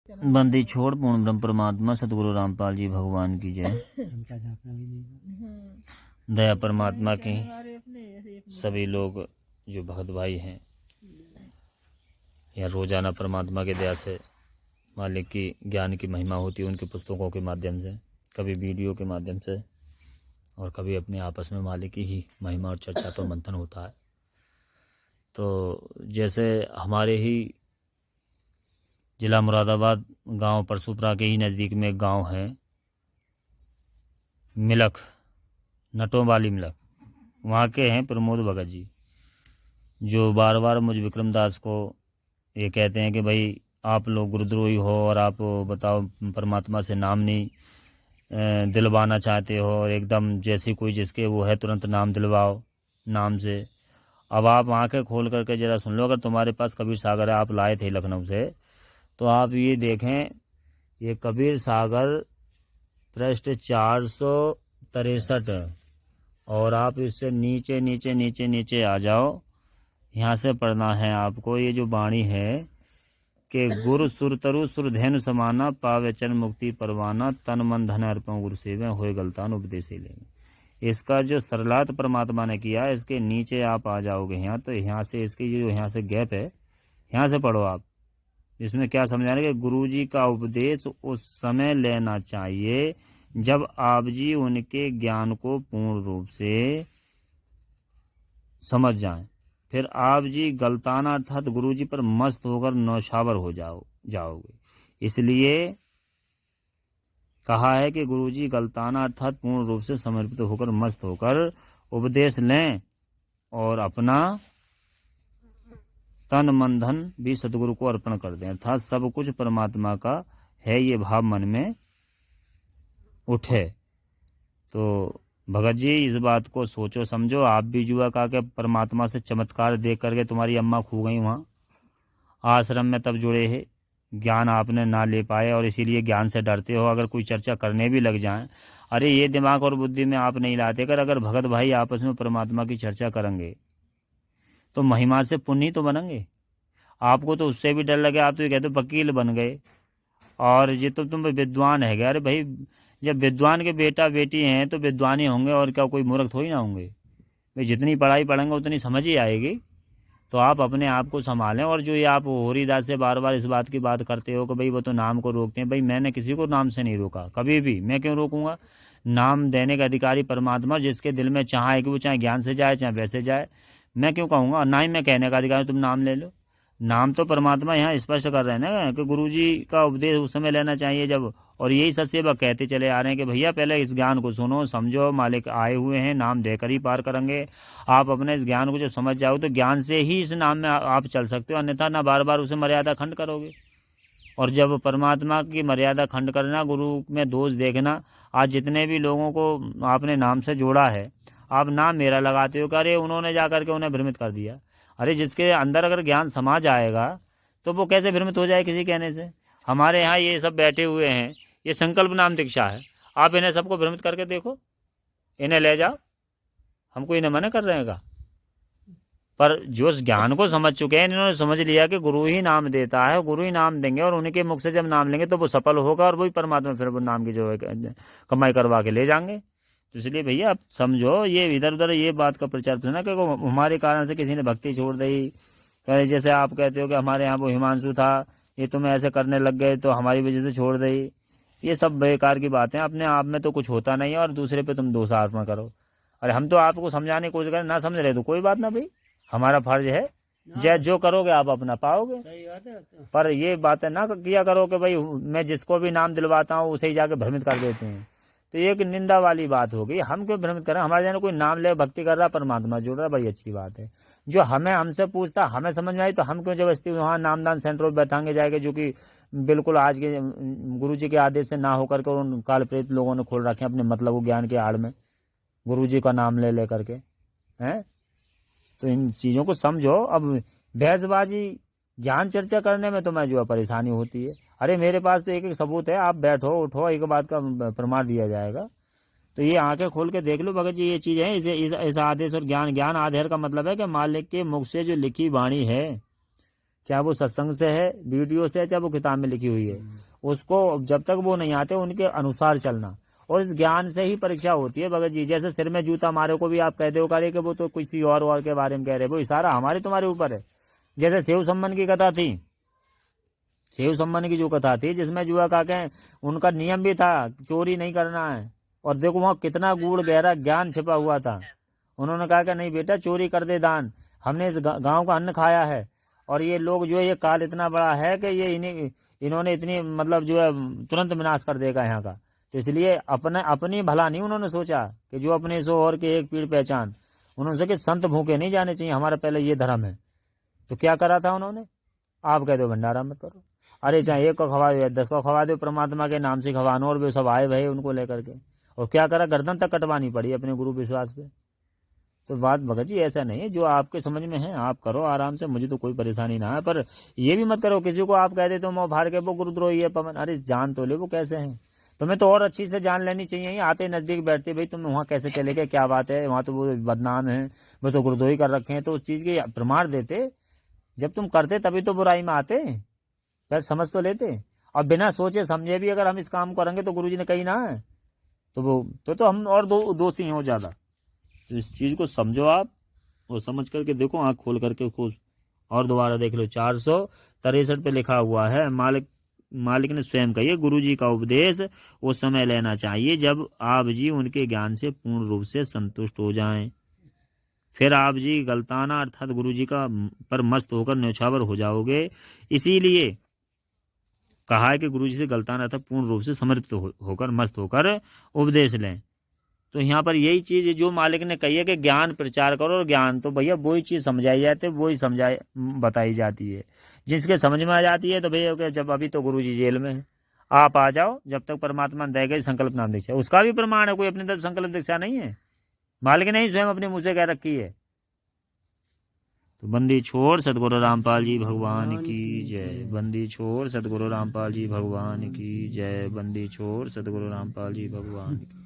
बंदी छोड़ पूर्ण ब्रह्म परमात्मा सतगुरु रामपाल जी भगवान की जय। दया परमात्मा की सभी लोग जो भगत भाई हैं या रोजाना परमात्मा के दया से मालिक की ज्ञान की महिमा होती है उनके पुस्तकों के माध्यम से, कभी वीडियो के माध्यम से और कभी अपने आपस में मालिक की ही महिमा और चर्चा तो मंथन होता है। तो जैसे हमारे ही जिला मुरादाबाद गांव परसुपुरा के ही नज़दीक में एक गांव है मिलक, नटों वाली मिलक, वहाँ के हैं प्रमोद भगत जी, जो बार बार मुझ विक्रमदास को ये कहते हैं कि भाई आप लोग गुरुद्रोही हो और आप बताओ परमात्मा से नाम नहीं दिलवाना चाहते हो और एकदम जैसी कोई जिसके वो है तुरंत नाम दिलवाओ नाम से। अब आप आंखें खोल करके ज़रा सुन लो, अगर तुम्हारे पास कबीर सागर है, आप लाए थे लखनऊ से, तो आप ये देखें ये कबीर सागर पृष्ठ 463 और आप इससे नीचे नीचे नीचे नीचे आ जाओ। यहाँ से पढ़ना है आपको ये जो वाणी है कि गुरु सुरतरु सुरधेनु समाना पावेचन मुक्ति परवाना तन मन धन अर्पण गुरु सेवे होए गलतान उपदेश लेंगे। इसका जो सरलात परमात्मा ने किया है इसके नीचे आप आ जाओगे यहाँ, तो यहाँ से इसकी जो यहाँ से गैप है यहाँ से पढ़ो आप। इसमें क्या समझा रहे कि गुरु जी का उपदेश उस समय लेना चाहिए जब आप जी उनके ज्ञान को पूर्ण रूप से समझ जाएं, फिर आप जी गलताना अर्थात गुरु जी पर मस्त होकर नौशावर हो जाओगे। इसलिए कहा है कि गुरु जी गलताना अर्थात पूर्ण रूप से समर्पित होकर मस्त होकर उपदेश लें और अपना तन मन धन भी सतगुरु को अर्पण कर दें, अर्थात सब कुछ परमात्मा का है ये भाव मन में उठे। तो भगत जी इस बात को सोचो समझो। आप भी जुआ का के परमात्मा से चमत्कार देख करके तुम्हारी अम्मा खो गई वहाँ आश्रम में, तब जुड़े है, ज्ञान आपने ना ले पाए और इसीलिए ज्ञान से डरते हो। अगर कोई चर्चा करने भी लग जाए, अरे ये दिमाग और बुद्धि में आप नहीं लाते कर अगर भगत भाई आपस में परमात्मा की चर्चा करेंगे तो महिमा से पुण्य तो बनेंगे। आपको तो उससे भी डर लगे, आप तो ये कहते हो वकील बन गए और ये तो तुम विद्वान है। अरे भाई जब विद्वान के बेटा बेटी हैं तो विद्वान ही होंगे और क्या कोई मूर्ख थोड़ी ना होंगे भाई। जितनी पढ़ाई पढ़ेंगे उतनी समझ ही आएगी। तो आप अपने आप को संभालें। और जो ये आप होरीदास से बार बार इस बात की बात करते हो कि भाई वो तो नाम को रोकते हैं, भाई मैंने किसी को नाम से नहीं रोका कभी भी, मैं क्यों रोकूंगा। नाम देने का अधिकारी परमात्मा, जिसके दिल में चाहे कि वो चाहे ज्ञान से जाए चाहे वैसे जाए, मैं क्यों कहूँगा। और ना ही मैं कहने का अधिकारी तुम नाम ले लो। नाम तो परमात्मा यहाँ स्पष्ट कर रहे हैं ना कि गुरुजी का उपदेश उस समय लेना चाहिए जब, और यही सत्सेवक कहते चले आ रहे हैं कि भैया पहले इस ज्ञान को सुनो समझो, मालिक आए हुए हैं, नाम देकर ही पार करेंगे। आप अपने इस ज्ञान को जब समझ जाओ तो ज्ञान से ही इस नाम में आप चल सकते हो, अन्यथा ना बार बार उसे मर्यादा खंड करोगे। और जब परमात्मा की मर्यादा खंड करना, गुरु में दोष देखना, आज जितने भी लोगों को आपने नाम से जोड़ा है आप नाम मेरा लगाते हो कि अरे उन्होंने जा करके उन्हें भ्रमित कर दिया। अरे जिसके अंदर अगर ज्ञान समा जाएगा तो वो कैसे भ्रमित हो जाए किसी कहने से। हमारे यहाँ ये सब बैठे हुए हैं, ये संकल्प नाम दीक्षा है, आप इन्हें सबको भ्रमित करके देखो, इन्हें ले जाओ, हमको इन्हें मना कर रहे हैं। पर जो ज्ञान को समझ चुके हैं इन्होंने समझ लिया कि गुरु ही नाम देता है, गुरु ही नाम देंगे और उन्हीं के मुख से जब नाम लेंगे तो वो सफल होगा और वही परमात्मा फिर वो नाम की जो है कमाई करवा के ले जाएंगे। तो इसलिए भैया आप समझो, ये इधर उधर ये बात का प्रचार प्रसार कि हमारे कारण से किसी ने भक्ति छोड़ दी, जैसे आप कहते हो कि हमारे यहाँ वो हिमांशु था, ये तुम्हें ऐसे करने लग गए तो हमारी वजह से छोड़ दी। ये सब बेकार की बातें, अपने आप में तो कुछ होता नहीं है और दूसरे पे तुम दोष आरोपण करो। अरे हम तो आपको समझाने की कोशिश करें, ना समझ रहे तो कोई बात ना भाई, हमारा फर्ज है, जो करोगे आप अपना पाओगे। पर ये बातें ना किया करो कि भाई मैं जिसको भी नाम दिलवाता हूँ उसे ही जाके भ्रमित कर देते हैं, तो ये एक निंदा वाली बात होगी। हम क्यों भ्रमित करें, हमारे जन कोई नाम ले भक्ति कर रहा, परमात्मा जुड़ रहा, बड़ी अच्छी बात है। जो हमसे पूछता, हमें समझ में आई तो हम क्यों जबरदस्ती वहाँ नामदान सेंटर बैठाएंगे जाएंगे, जो कि बिल्कुल आज के गुरु जी के आदेश से ना होकर के उन काल प्रेत लोगों ने खोल रखे अपने मतलब वो ज्ञान के आड़ में गुरु जी का नाम ले करके हैं। तो इन चीज़ों को समझो। अब बहसबाजी ज्ञान चर्चा करने में तो मैं जो परेशानी होती है, अरे मेरे पास तो एक एक सबूत है, आप बैठो उठो एक बात का प्रमाण दिया जाएगा। तो ये आंखें खोल के देख लो भगत जी, ये चीज़ है। इस आदेश और ज्ञान आधार का मतलब है कि मालिक के मुख से जो लिखी वाणी है, चाहे वो सत्संग से है, वीडियो से है, चाहे वो किताब में लिखी हुई है, उसको जब तक वो नहीं आते उनके अनुसार चलना। और इस ज्ञान से ही परीक्षा होती है भगत जी। जैसे सिर में जूता मारे को भी आप कहते हो करे कि वो तो किसी और के बारे में कह रहे, वो इशारा हमारे तुम्हारे ऊपर है। जैसे सेव सम्मन की कथा थी, सेव सम्मन की जो कथा थी जिसमें जुआ काके उनका नियम भी था चोरी नहीं करना है, और देखो वहाँ कितना गूढ़ गहरा ज्ञान छिपा हुआ था। उन्होंने कहा कि नहीं बेटा चोरी कर दे दान, हमने इस गांव का अन्न खाया है, और ये लोग जो है ये काल इतना बड़ा है कि ये इन्होंने इतनी मतलब जो है तुरंत विनाश कर देगा यहाँ का। तो इसलिए अपनी भला नहीं उन्होंने सोचा कि जो अपने सो और के एक पीड़ पहचान। उन्होंने सोचा कि संत भूखे नहीं जाने चाहिए, हमारा पहले ये धर्म है। तो क्या करा था उन्होंने, आप कह दो भंडारा मत करो, अरे चाहे एक को खवा दो या 10 को खवा दो, परमात्मा के नाम से खवानो, और वे सब आए भाई उनको लेकर के, और क्या करा गर्दन तक कटवानी पड़ी अपने गुरु विश्वास पे। तो बात भगत जी ऐसा नहीं है, जो आपके समझ में है आप करो आराम से, मुझे तो कोई परेशानी ना है। पर ये भी मत करो किसी को आप कह देते हो मैं भार के वो गुरुद्रोही है पवन, अरे जान तो ले वो कैसे हैं, तुम्हें तो और अच्छी से जान लेनी चाहिए। आते नजदीक बैठते भाई तुम वहाँ कैसे चले गए, क्या बात है, वहाँ तो वो बदनाम है, वो तो गुरुद्रोही कर रखे हैं, तो उस चीज के प्रमाण देते। जब तुम करते तभी तो बुराई में आते, पहले समझ तो लेते। और बिना सोचे समझे भी अगर हम इस काम करेंगे तो गुरुजी ने कही ना है, तो वो तो हम और दोषी हैं ज्यादा। तो इस चीज को समझो आप, और समझ करके देखो, आंख खोल करके खुद और दोबारा देख लो। 463 पे लिखा हुआ है, मालिक ने स्वयं कही गुरु जी का उपदेश वो समय लेना चाहिए जब आप जी उनके ज्ञान से पूर्ण रूप से संतुष्ट हो जाएं, फिर आप जी गलताना अर्थात गुरु जी का पर मस्त होकर न्यौछावर हो जाओगे। इसीलिए कहा है कि गुरु जी से गलताना अर्थात पूर्ण रूप से समर्पित होकर मस्त होकर उपदेश लें। तो यहाँ पर यही चीज जो मालिक ने कही है कि ज्ञान प्रचार करो, और ज्ञान तो भैया वही चीज समझाई जाती है, वही बताई जाती है जिसके समझ में आ जाती है। तो भैया जब अभी तो गुरुजी जेल में है, आप आ जाओ, जब तक परमात्मा ने देगा संकल्प नाम दीक्षा, उसका भी प्रमाण है, कोई अपनी तरफ संकल्प दीक्षा नहीं है, मालिक ने ही स्वयं अपने मुंह से कह रखी है। तो बंदी छोड़ सतगुरु रामपाल जी भगवान की जय, बंदी छोड़ सतगुरु रामपाल जी भगवान की जय, बंदी छोड़ सतगुरु रामपाल जी भगवान की।